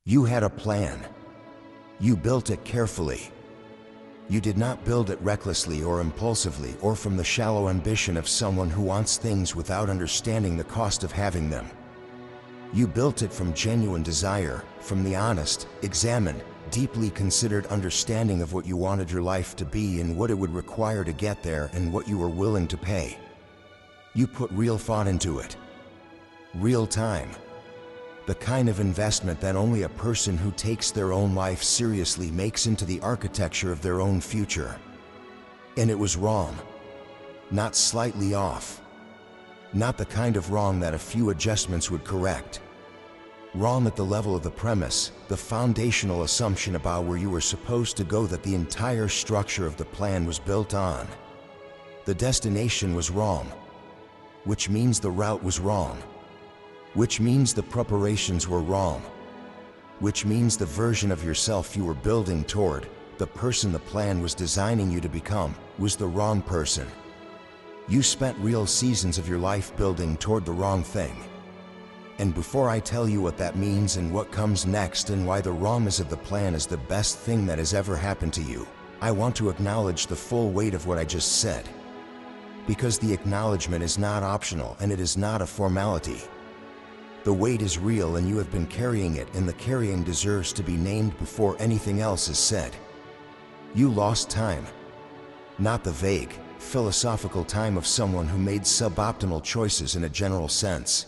You had a plan. You built it carefully. You did not build it recklessly or impulsively or from the shallow ambition of someone who wants things without understanding the cost of having them. You built it from genuine desire, from the honest, examined, deeply considered understanding of what you wanted your life to be and what it would require to get there and what you were willing to pay. You put real thought into it. Real time. The kind of investment that only a person who takes their own life seriously makes into the architecture of their own future. And it was wrong. Not slightly off. Not the kind of wrong that a few adjustments would correct. Wrong at the level of the premise, the foundational assumption about where you were supposed to go that the entire structure of the plan was built on. The destination was wrong, which means the route was wrong, which means the preparations were wrong, which means the version of yourself you were building toward, the person the plan was designing you to become, was the wrong person. You spent real seasons of your life building toward the wrong thing. And before I tell you what that means and what comes next and why the wrongness of the plan is the best thing that has ever happened to you, I want to acknowledge the full weight of what I just said. Because the acknowledgement is not optional and it is not a formality. The weight is real and you have been carrying it, and the carrying deserves to be named before anything else is said. You lost time. Not the vague, philosophical time of someone who made suboptimal choices in a general sense.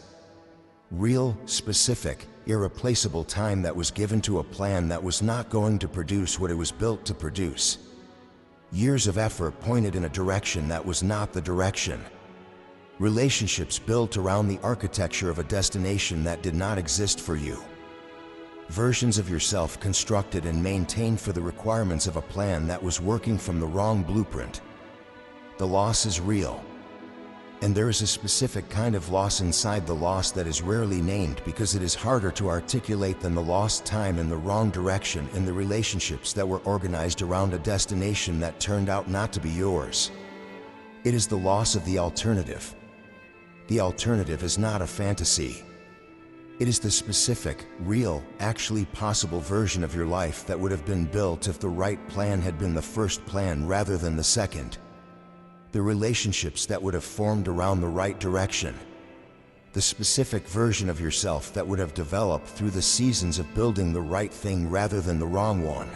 Real, specific, irreplaceable time that was given to a plan that was not going to produce what it was built to produce. Years of effort pointed in a direction that was not the direction. Relationships built around the architecture of a destination that did not exist for you. Versions of yourself constructed and maintained for the requirements of a plan that was working from the wrong blueprint. The loss is real. And there is a specific kind of loss inside the loss that is rarely named because it is harder to articulate than the lost time in the wrong direction in the relationships that were organized around a destination that turned out not to be yours. It is the loss of the alternative. The alternative is not a fantasy. It is the specific, real, actually possible version of your life that would have been built if the right plan had been the first plan rather than the second. The relationships that would have formed around the right direction. The specific version of yourself that would have developed through the seasons of building the right thing rather than the wrong one.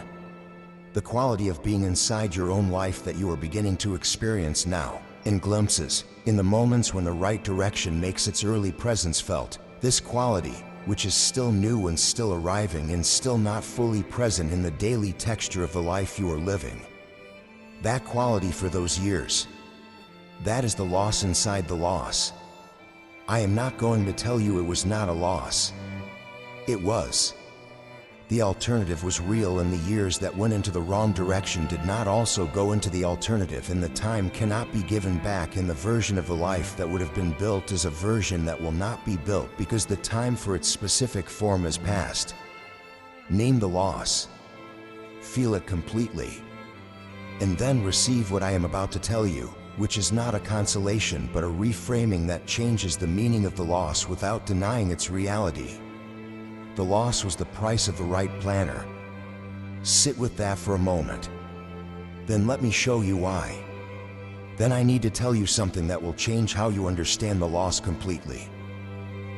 The quality of being inside your own life that you are beginning to experience now, in glimpses, in the moments when the right direction makes its early presence felt. This quality, which is still new and still arriving and still not fully present in the daily texture of the life you are living. That quality for those years. That is the loss inside the loss. I am not going to tell you it was not a loss. It was. The alternative was real, and the years that went into the wrong direction did not also go into the alternative, and the time cannot be given back in the version of the life that would have been built as a version that will not be built because the time for its specific form has passed. Name the loss. Feel it completely. And then receive what I am about to tell you, which is not a consolation but a reframing that changes the meaning of the loss without denying its reality. The loss was the price of the right planner. Sit with that for a moment. Then let me show you why. Then I need to tell you something that will change how you understand the loss completely.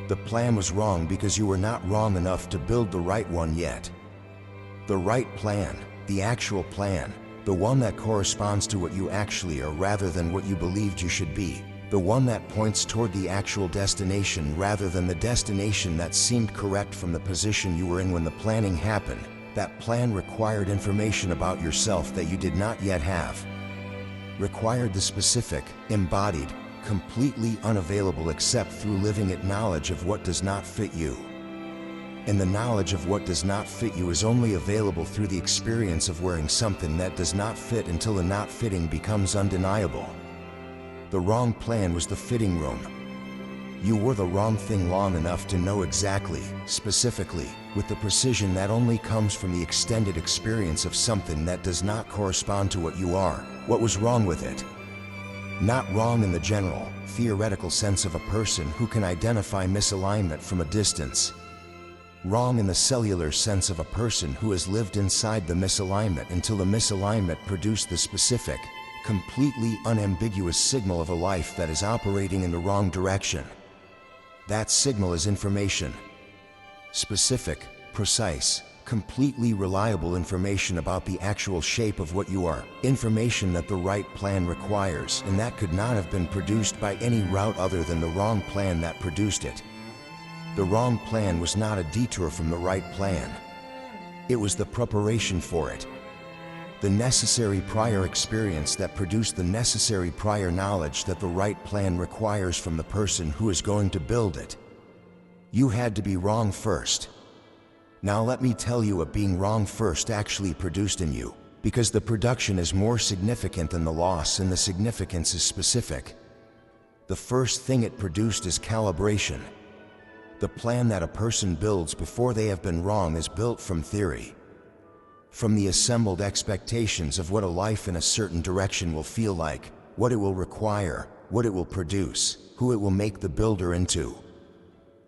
The plan was wrong because you were not wrong enough to build the right one yet. The right plan, the actual plan, the one that corresponds to what you actually are rather than what you believed you should be. The one that points toward the actual destination rather than the destination that seemed correct from the position you were in when the planning happened. That plan required information about yourself that you did not yet have. Required the specific, embodied, completely unavailable except through living it knowledge of what does not fit you. And the knowledge of what does not fit you is only available through the experience of wearing something that does not fit until the not fitting becomes undeniable. The wrong plan was the fitting room. You wore the wrong thing long enough to know exactly, specifically, with the precision that only comes from the extended experience of something that does not correspond to what you are. What was wrong with it? Not wrong in the general, theoretical sense of a person who can identify misalignment from a distance. Wrong in the cellular sense of a person who has lived inside the misalignment until the misalignment produced the specific, completely unambiguous signal of a life that is operating in the wrong direction. That signal is information. Specific, precise, completely reliable information about the actual shape of what you are. Information that the right plan requires, and that could not have been produced by any route other than the wrong plan that produced it. The wrong plan was not a detour from the right plan. It was the preparation for it. The necessary prior experience that produced the necessary prior knowledge that the right plan requires from the person who is going to build it. You had to be wrong first. Now let me tell you what being wrong first actually produced in you, because the production is more significant than the loss and the significance is specific. The first thing it produced is calibration. The plan that a person builds before they have been wrong is built from theory. From the assembled expectations of what a life in a certain direction will feel like, what it will require, what it will produce, who it will make the builder into.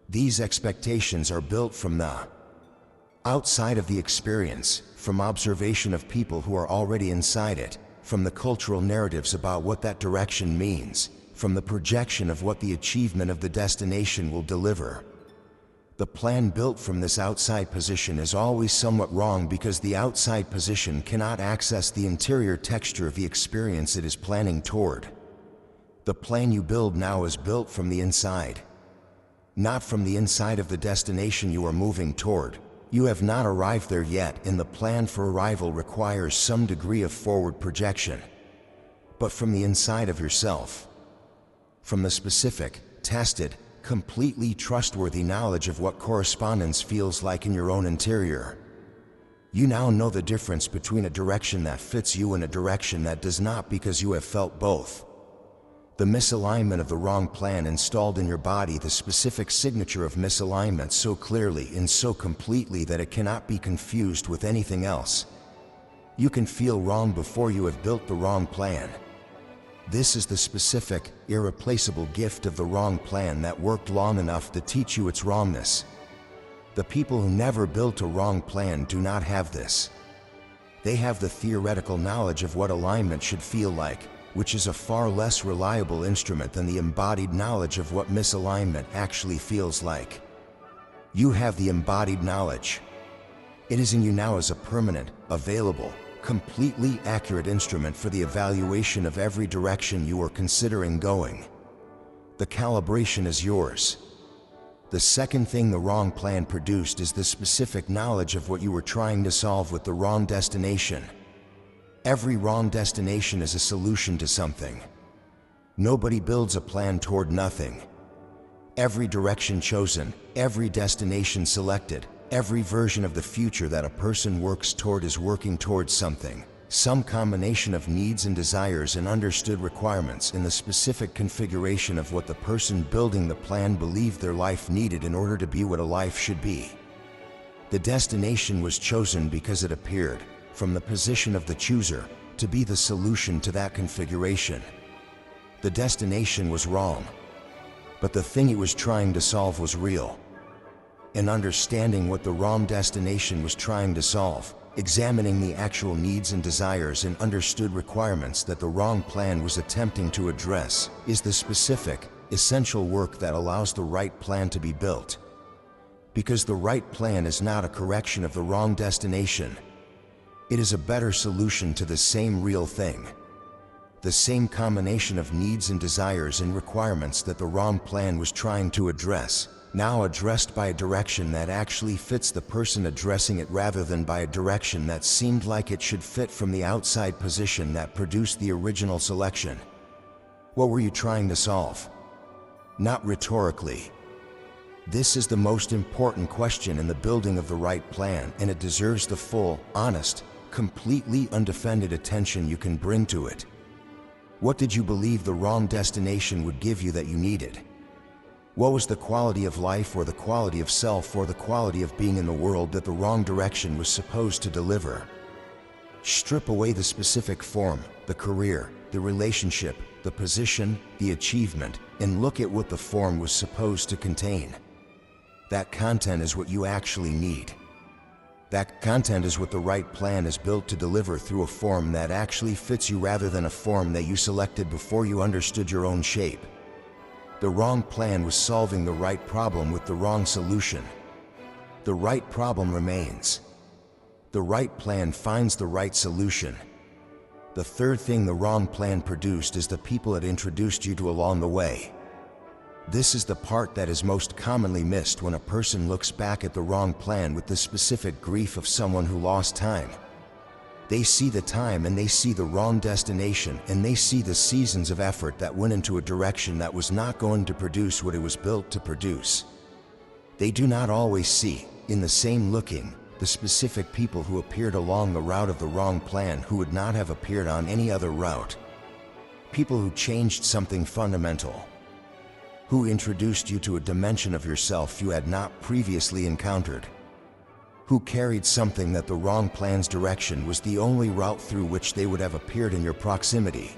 These expectations are built from the outside of the experience, from observation of people who are already inside it, from the cultural narratives about what that direction means, from the projection of what the achievement of the destination will deliver. The plan built from this outside position is always somewhat wrong because the outside position cannot access the interior texture of the experience it is planning toward. The plan you build now is built from the inside, not from the inside of the destination you are moving toward. You have not arrived there yet, and the plan for arrival requires some degree of forward projection, but from the inside of yourself, from the specific, tested, completely trustworthy knowledge of what correspondence feels like in your own interior. You now know the difference between a direction that fits you and a direction that does not because you have felt both. The misalignment of the wrong plan installed in your body the specific signature of misalignment so clearly and so completely that it cannot be confused with anything else. You can feel wrong before you have built the wrong plan. This is the specific, irreplaceable gift of the wrong plan that worked long enough to teach you its wrongness. The people who never built a wrong plan do not have this. They have the theoretical knowledge of what alignment should feel like, which is a far less reliable instrument than the embodied knowledge of what misalignment actually feels like. You have the embodied knowledge. It is in you now as a permanent, available, completely accurate instrument for the evaluation of every direction you are considering going. The calibration is yours. The second thing the wrong plan produced is the specific knowledge of what you were trying to solve with the wrong destination. Every wrong destination is a solution to something. Nobody builds a plan toward nothing. Every direction chosen, every destination selected, every version of the future that a person works toward is working towards something, some combination of needs and desires and understood requirements in the specific configuration of what the person building the plan believed their life needed in order to be what a life should be. The destination was chosen because it appeared, from the position of the chooser, to be the solution to that configuration. The destination was wrong, but the thing it was trying to solve was real. In understanding what the wrong destination was trying to solve, examining the actual needs and desires and understood requirements that the wrong plan was attempting to address, is the specific, essential work that allows the right plan to be built. Because the right plan is not a correction of the wrong destination. It is a better solution to the same real thing. The same combination of needs and desires and requirements that the wrong plan was trying to address, now addressed by a direction that actually fits the person addressing it rather than by a direction that seemed like it should fit from the outside position that produced the original selection. What were you trying to solve? Not rhetorically. This is the most important question in the building of the right plan, and it deserves the full, honest, completely undefended attention you can bring to it. What did you believe the wrong destination would give you that you needed? What was the quality of life or the quality of self or the quality of being in the world that the wrong direction was supposed to deliver? Strip away the specific form, the career, the relationship, the position, the achievement, and look at what the form was supposed to contain. That content is what you actually need. That content is what the right plan is built to deliver through a form that actually fits you rather than a form that you selected before you understood your own shape. The wrong plan was solving the right problem with the wrong solution. The right problem remains. The right plan finds the right solution. The third thing the wrong plan produced is the people it introduced you to along the way. This is the part that is most commonly missed when a person looks back at the wrong plan with the specific grief of someone who lost time. They see the time and they see the wrong destination and they see the seasons of effort that went into a direction that was not going to produce what it was built to produce. They do not always see, in the same looking, the specific people who appeared along the route of the wrong plan who would not have appeared on any other route. People who changed something fundamental. Who introduced you to a dimension of yourself you had not previously encountered. Who carried something that the wrong plan's direction was the only route through which they would have appeared in your proximity.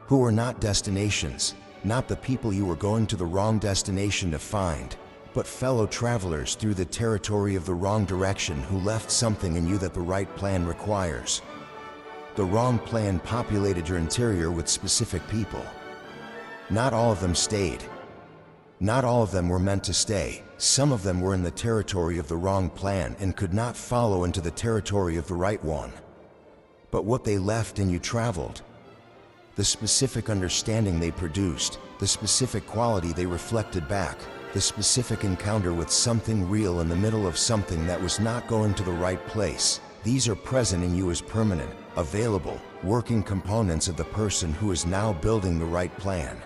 Who were not destinations, not the people you were going to the wrong destination to find, but fellow travelers through the territory of the wrong direction who left something in you that the right plan requires. The wrong plan populated your interior with specific people. Not all of them stayed. Not all of them were meant to stay. Some of them were in the territory of the wrong plan and could not follow into the territory of the right one. But what they left and you traveled, the specific understanding they produced, the specific quality they reflected back, the specific encounter with something real in the middle of something that was not going to the right place, these are present in you as permanent, available, working components of the person who is now building the right plan.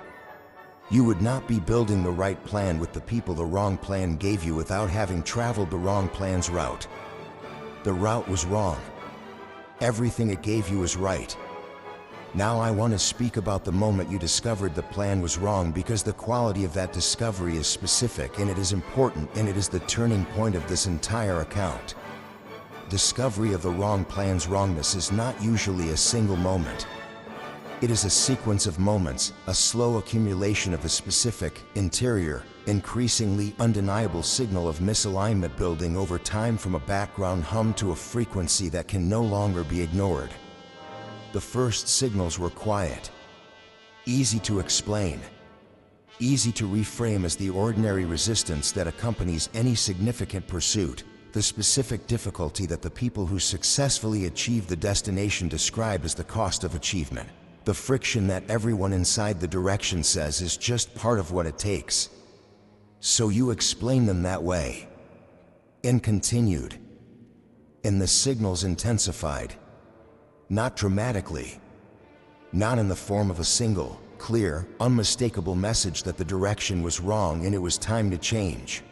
You would not be building the right plan with the people the wrong plan gave you without having traveled the wrong plan's route. The route was wrong. Everything it gave you was right. Now I want to speak about the moment you discovered the plan was wrong, because the quality of that discovery is specific and it is important, and it is the turning point of this entire account. Discovery of the wrong plan's wrongness is not usually a single moment. It is a sequence of moments, a slow accumulation of the specific, interior, increasingly undeniable signal of misalignment building over time from a background hum to a frequency that can no longer be ignored. The first signals were quiet, easy to explain, easy to reframe as the ordinary resistance that accompanies any significant pursuit, the specific difficulty that the people who successfully achieve the destination describe as the cost of achievement. The friction that everyone inside the direction says is just part of what it takes. So you explain them that way. And continued. And the signals intensified. Not dramatically. Not in the form of a single, clear, unmistakable message that the direction was wrong and it was time to change.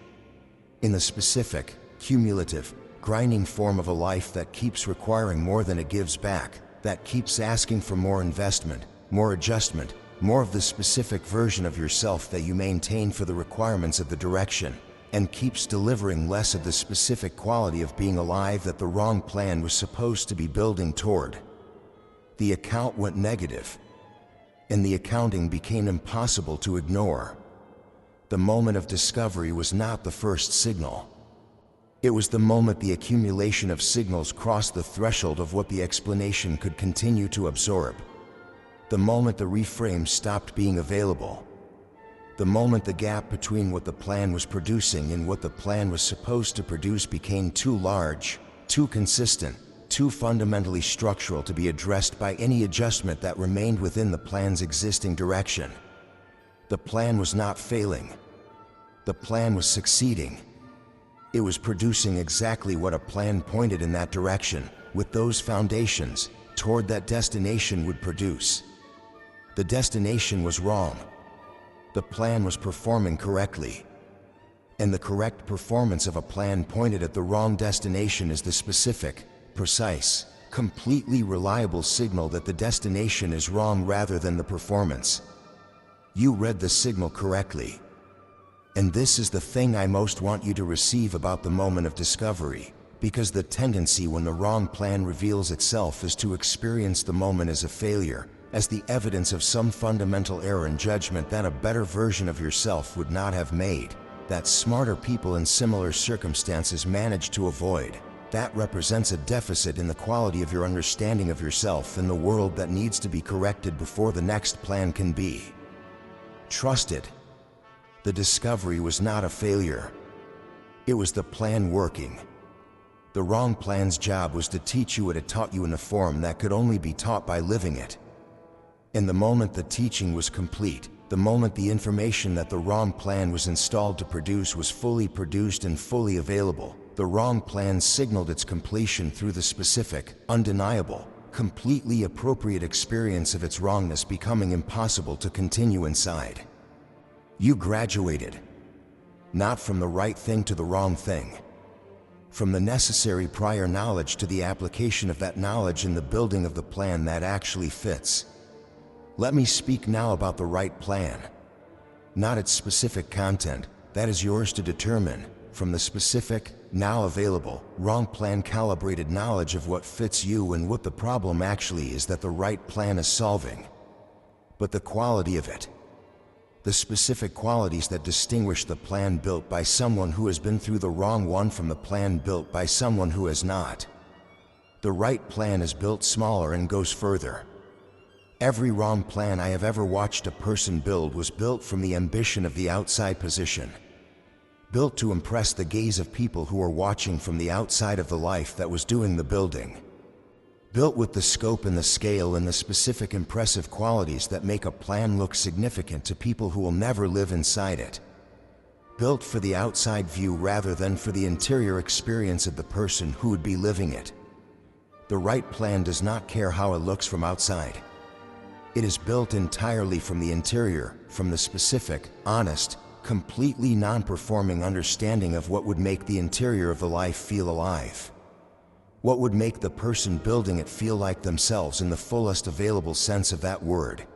In the specific, cumulative, grinding form of a life that keeps requiring more than it gives back, that keeps asking for more investment, more adjustment, more of the specific version of yourself that you maintain for the requirements of the direction, and keeps delivering less of the specific quality of being alive that the wrong plan was supposed to be building toward. The account went negative, and the accounting became impossible to ignore. The moment of discovery was not the first signal. It was the moment the accumulation of signals crossed the threshold of what the explanation could continue to absorb. The moment the reframe stopped being available. The moment the gap between what the plan was producing and what the plan was supposed to produce became too large, too consistent, too fundamentally structural to be addressed by any adjustment that remained within the plan's existing direction. The plan was not failing. The plan was succeeding. It was producing exactly what a plan pointed in that direction, with those foundations, toward that destination would produce. The destination was wrong. The plan was performing correctly. And the correct performance of a plan pointed at the wrong destination is the specific, precise, completely reliable signal that the destination is wrong rather than the performance. You read the signal correctly. And this is the thing I most want you to receive about the moment of discovery, because the tendency when the wrong plan reveals itself is to experience the moment as a failure, as the evidence of some fundamental error in judgment that a better version of yourself would not have made, that smarter people in similar circumstances manage to avoid. That represents a deficit in the quality of your understanding of yourself and the world that needs to be corrected before the next plan can be trusted. The discovery was not a failure. It was the plan working. The wrong plan's job was to teach you what it taught you in a form that could only be taught by living it. In the moment the teaching was complete, the moment the information that the wrong plan was installed to produce was fully produced and fully available, the wrong plan signaled its completion through the specific, undeniable, completely appropriate experience of its wrongness becoming impossible to continue inside. You graduated, not from the right thing to the wrong thing, from the necessary prior knowledge to the application of that knowledge in the building of the plan that actually fits. Let me speak now about the right plan, not its specific content. That is yours to determine, from the specific, now available, wrong plan calibrated knowledge of what fits you and what the problem actually is that the right plan is solving. But the quality of it, the specific qualities that distinguish the plan built by someone who has been through the wrong one from the plan built by someone who has not. The right plan is built smaller and goes further. Every wrong plan I have ever watched a person build was built from the ambition of the outside position, built to impress the gaze of people who were watching from the outside of the life that was doing the building, built with the scope and the scale and the specific impressive qualities that make a plan look significant to people who will never live inside it, built for the outside view rather than for the interior experience of the person who would be living it. The right plan does not care how it looks from outside. It is built entirely from the interior, from the specific, honest, completely non-performing understanding of what would make the interior of the life feel alive. What would make the person building it feel like themselves in the fullest available sense of that word.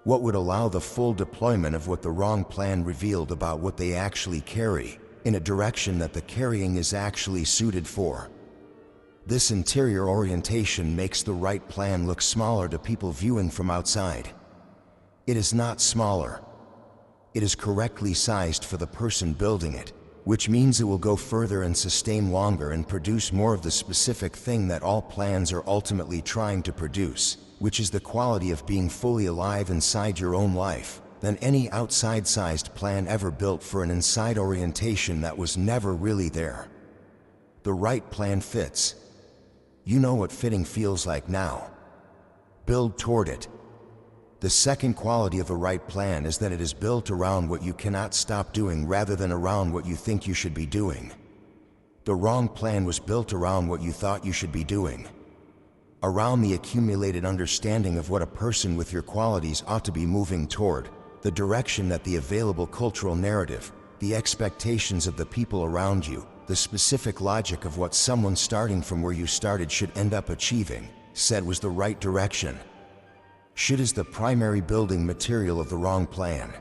What would allow the full deployment of what the wrong plan revealed about what they actually carry, in a direction that the carrying is actually suited for. This interior orientation makes the right plan look smaller to people viewing from outside. It is not smaller. It is correctly sized for the person building it, which means it will go further and sustain longer and produce more of the specific thing that all plans are ultimately trying to produce, which is the quality of being fully alive inside your own life, than any outside-sized plan ever built for an inside orientation that was never really there. The right plan fits. You know what fitting feels like now. Build toward it. The second quality of a right plan is that it is built around what you cannot stop doing rather than around what you think you should be doing. The wrong plan was built around what you thought you should be doing, around the accumulated understanding of what a person with your qualities ought to be moving toward, the direction that the available cultural narrative, the expectations of the people around you, the specific logic of what someone starting from where you started should end up achieving, said was the right direction. Should is the primary building material of the wrong plan.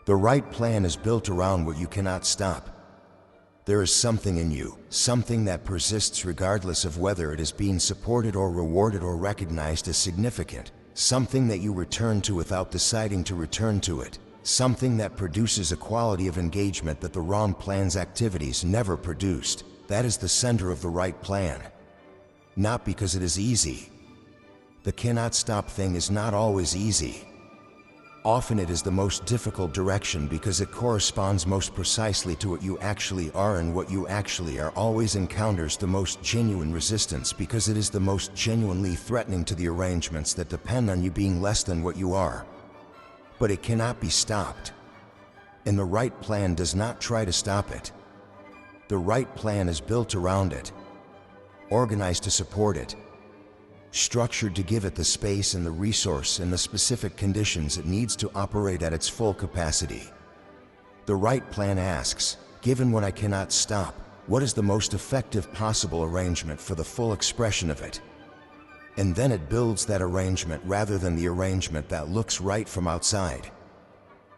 The right plan is built around what you cannot stop. There is something in you, something that persists regardless of whether it is being supported or rewarded or recognized as significant, something that you return to without deciding to return to it. Something that produces a quality of engagement that the wrong plan's activities never produced. That is the center of the right plan. Not because it is easy. The cannot stop thing is not always easy. Often it is the most difficult direction because it corresponds most precisely to what you actually are, and what you actually are always encounters the most genuine resistance because it is the most genuinely threatening to the arrangements that depend on you being less than what you are. But it cannot be stopped. And the right plan does not try to stop it. The right plan is built around it, organized to support it, structured to give it the space and the resource and the specific conditions it needs to operate at its full capacity. The right plan asks, given what I cannot stop, what is the most effective possible arrangement for the full expression of it? And then it builds that arrangement rather than the arrangement that looks right from outside.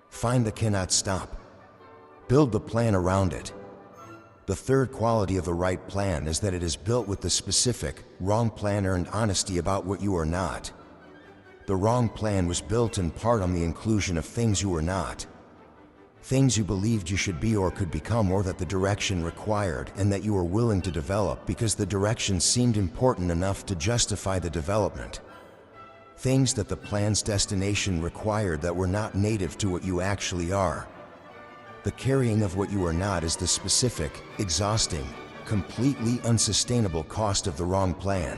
Find the cannot stop. Build the plan around it. The third quality of the right plan is that it is built with the specific, wrong plan earned honesty about what you are not. The wrong plan was built in part on the inclusion of things you are not. Things you believed you should be or could become, or that the direction required and that you were willing to develop because the direction seemed important enough to justify the development. Things that the plan's destination required that were not native to what you actually are. The carrying of what you are not is the specific, exhausting, completely unsustainable cost of the wrong plan.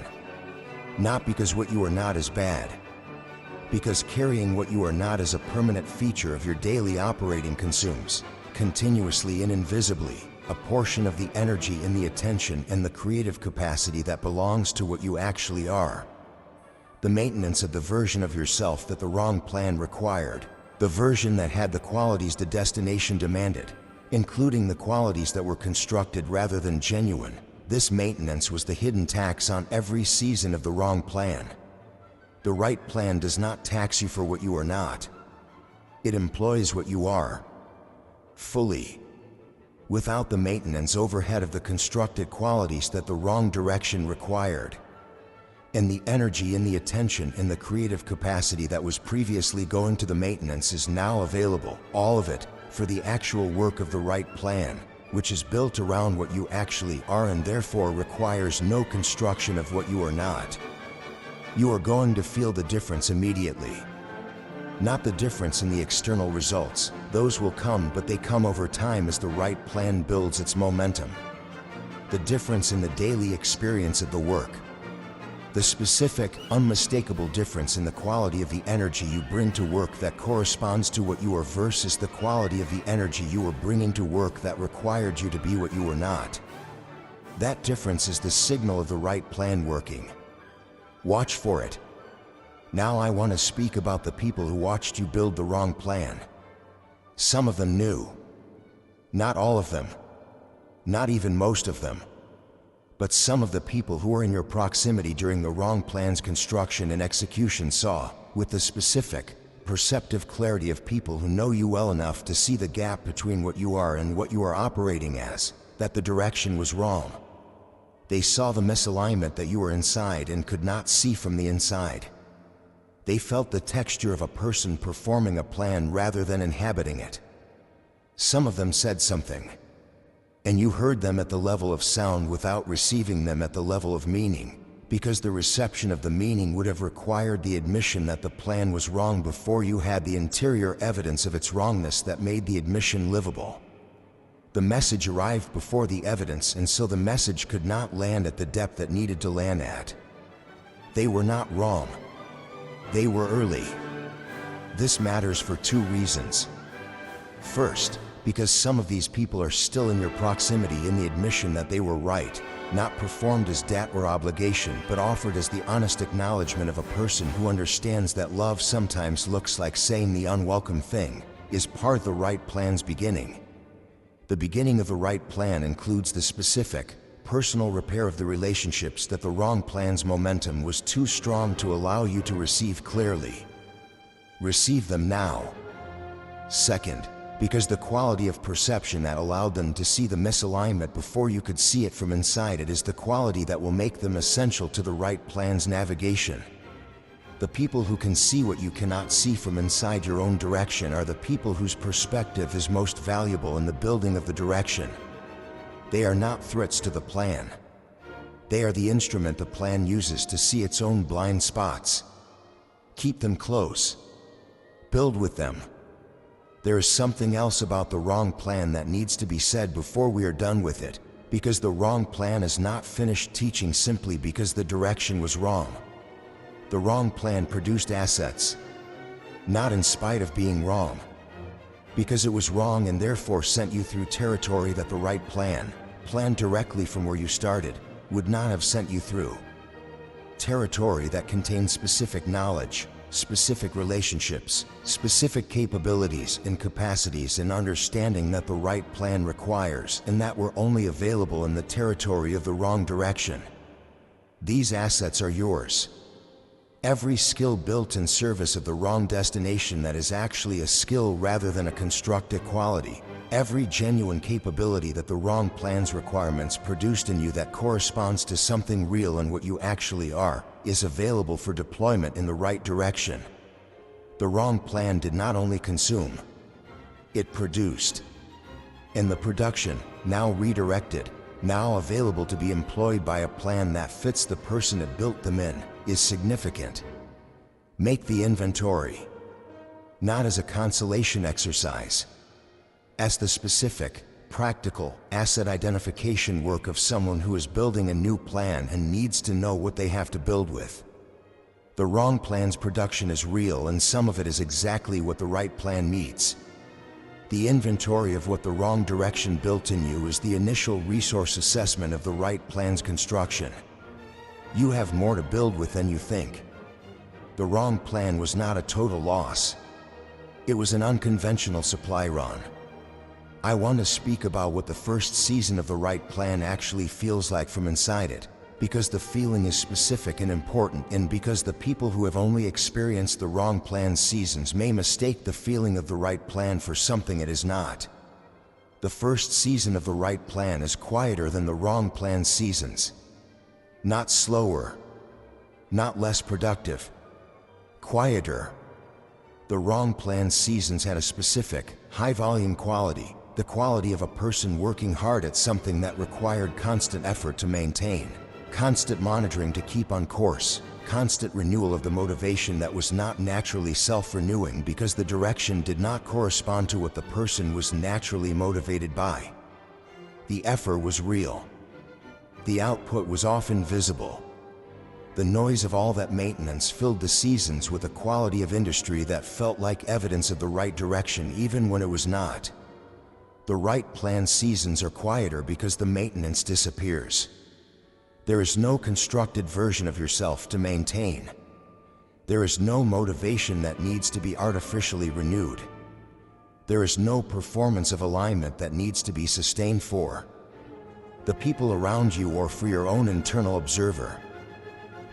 Not because what you are not is bad, because carrying what you are not as a permanent feature of your daily operating consumes, continuously and invisibly, a portion of the energy and the attention and the creative capacity that belongs to what you actually are. The maintenance of the version of yourself that the wrong plan required, the version that had the qualities the destination demanded, including the qualities that were constructed rather than genuine. This maintenance was the hidden tax on every season of the wrong plan. The right plan does not tax you for what you are not. It employs what you are, fully, without the maintenance overhead of the constructed qualities that the wrong direction required. And the energy and the attention and the creative capacity that was previously going to the maintenance is now available, all of it, for the actual work of the right plan, which is built around what you actually are and therefore requires no construction of what you are not. You are going to feel the difference immediately. Not the difference in the external results. Those will come, but they come over time as the right plan builds its momentum. The difference in the daily experience of the work. The specific, unmistakable difference in the quality of the energy you bring to work that corresponds to what you are versus the quality of the energy you were bringing to work that required you to be what you were not. That difference is the signal of the right plan working. Watch for it. Now I want to speak about the people who watched you build the wrong plan. Some of them knew. Not all of them. Not even most of them. But some of the people who were in your proximity during the wrong plan's construction and execution saw, with the specific, perceptive clarity of people who know you well enough to see the gap between what you are and what you are operating as, that the direction was wrong. They saw the misalignment that you were inside and could not see from the inside. They felt the texture of a person performing a plan rather than inhabiting it. Some of them said something, and you heard them at the level of sound without receiving them at the level of meaning, because the reception of the meaning would have required the admission that the plan was wrong before you had the interior evidence of its wrongness that made the admission livable. The message arrived before the evidence, and so the message could not land at the depth that needed to land at. They were not wrong. They were early. This matters for two reasons. First, because some of these people are still in your proximity in the admission that they were right, not performed as debt or obligation, but offered as the honest acknowledgement of a person who understands that love sometimes looks like saying the unwelcome thing, is part of the right plan's beginning. The beginning of the right plan includes the specific, personal repair of the relationships that the wrong plan's momentum was too strong to allow you to receive clearly. Receive them now. Second, because the quality of perception that allowed them to see the misalignment before you could see it from inside it is the quality that will make them essential to the right plan's navigation. The people who can see what you cannot see from inside your own direction are the people whose perspective is most valuable in the building of the direction. They are not threats to the plan. They are the instrument the plan uses to see its own blind spots. Keep them close. Build with them. There is something else about the wrong plan that needs to be said before we are done with it, because the wrong plan is not finished teaching simply because the direction was wrong. The wrong plan produced assets, not in spite of being wrong, because it was wrong and therefore sent you through territory that the right plan, planned directly from where you started, would not have sent you through. Territory that contained specific knowledge, specific relationships, specific capabilities and capacities and understanding that the right plan requires and that were only available in the territory of the wrong direction. These assets are yours. Every skill built in service of the wrong destination that is actually a skill rather than a constructed quality. Every genuine capability that the wrong plan's requirements produced in you that corresponds to something real and what you actually are, is available for deployment in the right direction. The wrong plan did not only consume, It produced. And the production, now redirected, now available to be employed by a plan that fits the person that built them in, is significant. Make the inventory, not as a consolation exercise, as the specific, practical, asset identification work of someone who is building a new plan and needs to know what they have to build with. The wrong plan's production is real, and some of it is exactly what the right plan needs. The inventory of what the wrong direction built in you is the initial resource assessment of the right plan's construction. You have more to build with than you think. The wrong plan was not a total loss. It was an unconventional supply run. I want to speak about what the first season of the right plan actually feels like from inside it, because the feeling is specific and important, and because the people who have only experienced the wrong plan seasons may mistake the feeling of the right plan for something it is not. The first season of the right plan is quieter than the wrong plan seasons. Not slower, not less productive, quieter. The wrong plan seasons had a specific, high-volume quality, the quality of a person working hard at something that required constant effort to maintain, constant monitoring to keep on course, constant renewal of the motivation that was not naturally self-renewing because the direction did not correspond to what the person was naturally motivated by. The effort was real. The output was often visible. The noise of all that maintenance filled the seasons with a quality of industry that felt like evidence of the right direction even when it was not. The right plan seasons are quieter because the maintenance disappears. There is no constructed version of yourself to maintain. There is no motivation that needs to be artificially renewed. There is no performance of alignment that needs to be sustained for the people around you or for your own internal observer.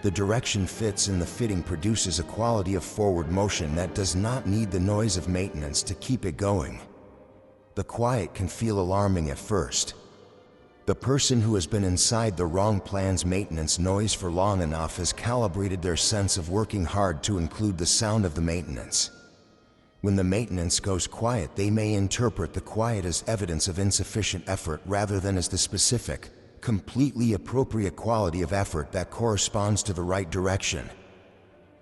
The direction fits, and the fitting produces a quality of forward motion that does not need the noise of maintenance to keep it going. The quiet can feel alarming at first. The person who has been inside the wrong plan's maintenance noise for long enough has calibrated their sense of working hard to include the sound of the maintenance. When the maintenance goes quiet, they may interpret the quiet as evidence of insufficient effort rather than as the specific, completely appropriate quality of effort that corresponds to the right direction.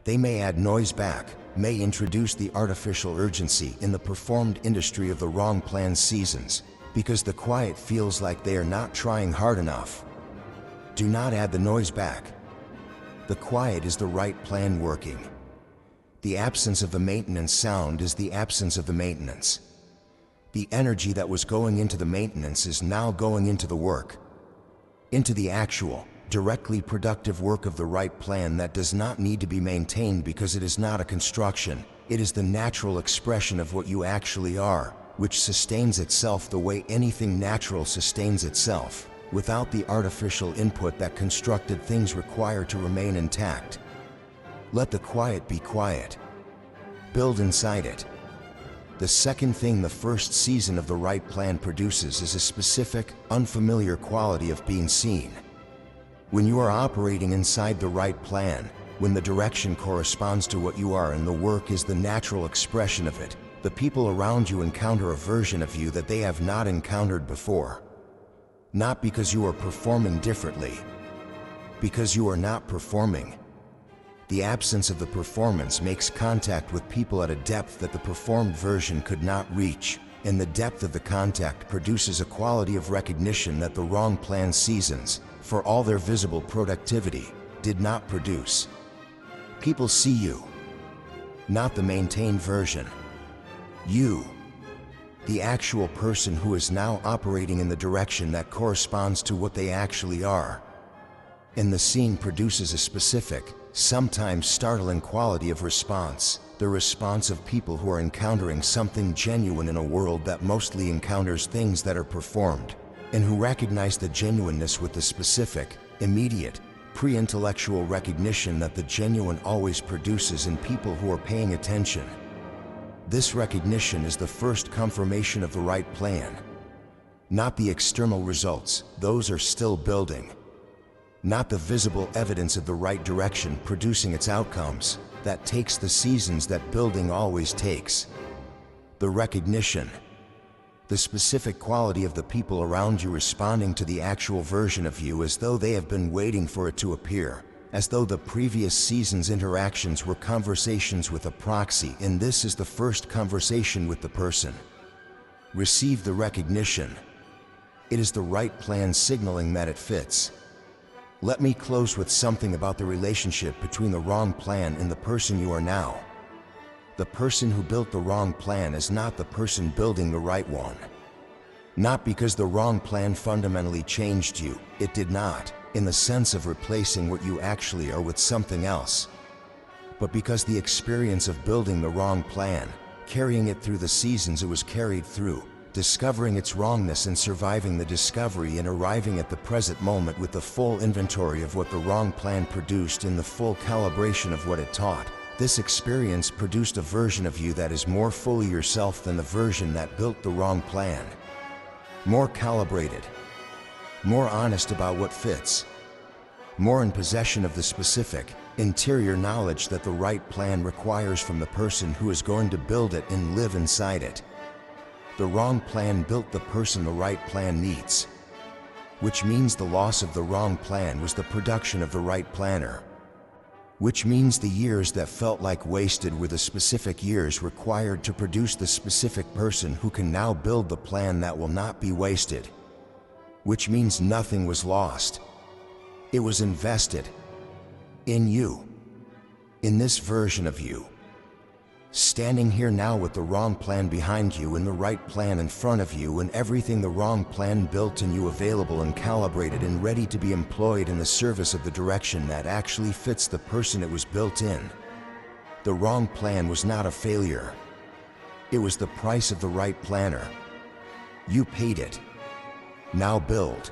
They may add noise back, may introduce the artificial urgency in the performed industry of the wrong plan seasons, because the quiet feels like they are not trying hard enough. Do not add the noise back. The quiet is the right plan working. The absence of the maintenance sound is the absence of the maintenance. The energy that was going into the maintenance is now going into the work, into the actual, directly productive work of the right plan that does not need to be maintained because it is not a construction. It is the natural expression of what you actually are, which sustains itself the way anything natural sustains itself, without the artificial input that constructed things require to remain intact. Let the quiet be quiet. Build inside it. The second thing the first season of the right plan produces is a specific, unfamiliar quality of being seen. When you are operating inside the right plan, when the direction corresponds to what you are and the work is the natural expression of it, the people around you encounter a version of you that they have not encountered before. Not because you are performing differently, because you are not performing. The absence of the performance makes contact with people at a depth that the performed version could not reach, and the depth of the contact produces a quality of recognition that the wrong plan seasons, for all their visible productivity, did not produce. People see you, not the maintained version. You, the actual person who is now operating in the direction that corresponds to what they actually are. And the scene produces a specific, sometimes startling quality of response, the response of people who are encountering something genuine in a world that mostly encounters things that are performed, and who recognize the genuineness with the specific, immediate, pre-intellectual recognition that the genuine always produces in people who are paying attention. This recognition is the first confirmation of the right plan. Not the external results, those are still building. Not the visible evidence of the right direction producing its outcomes, that takes the seasons that building always takes. The recognition. The specific quality of the people around you responding to the actual version of you as though they have been waiting for it to appear, as though the previous season's interactions were conversations with a proxy, and this is the first conversation with the person. Receive the recognition. It is the right plan signaling that it fits. Let me close with something about the relationship between the wrong plan and the person you are now. The person who built the wrong plan is not the person building the right one. Not because the wrong plan fundamentally changed you, it did not, in the sense of replacing what you actually are with something else. But because the experience of building the wrong plan, carrying it through the seasons it was carried through, discovering its wrongness and surviving the discovery and arriving at the present moment with the full inventory of what the wrong plan produced and the full calibration of what it taught, this experience produced a version of you that is more fully yourself than the version that built the wrong plan. More calibrated, more honest about what fits, more in possession of the specific, interior knowledge that the right plan requires from the person who is going to build it and live inside it. The wrong plan built the person the right plan needs, which means the loss of the wrong plan was the production of the right planner. Which means the years that felt like wasted were the specific years required to produce the specific person who can now build the plan that will not be wasted. Which means nothing was lost. It was invested in you, in this version of you. Standing here now with the wrong plan behind you and the right plan in front of you and everything the wrong plan built in you available and calibrated and ready to be employed in the service of the direction that actually fits the person it was built in. The wrong plan was not a failure. It was the price of the right planner. You paid it. Now build.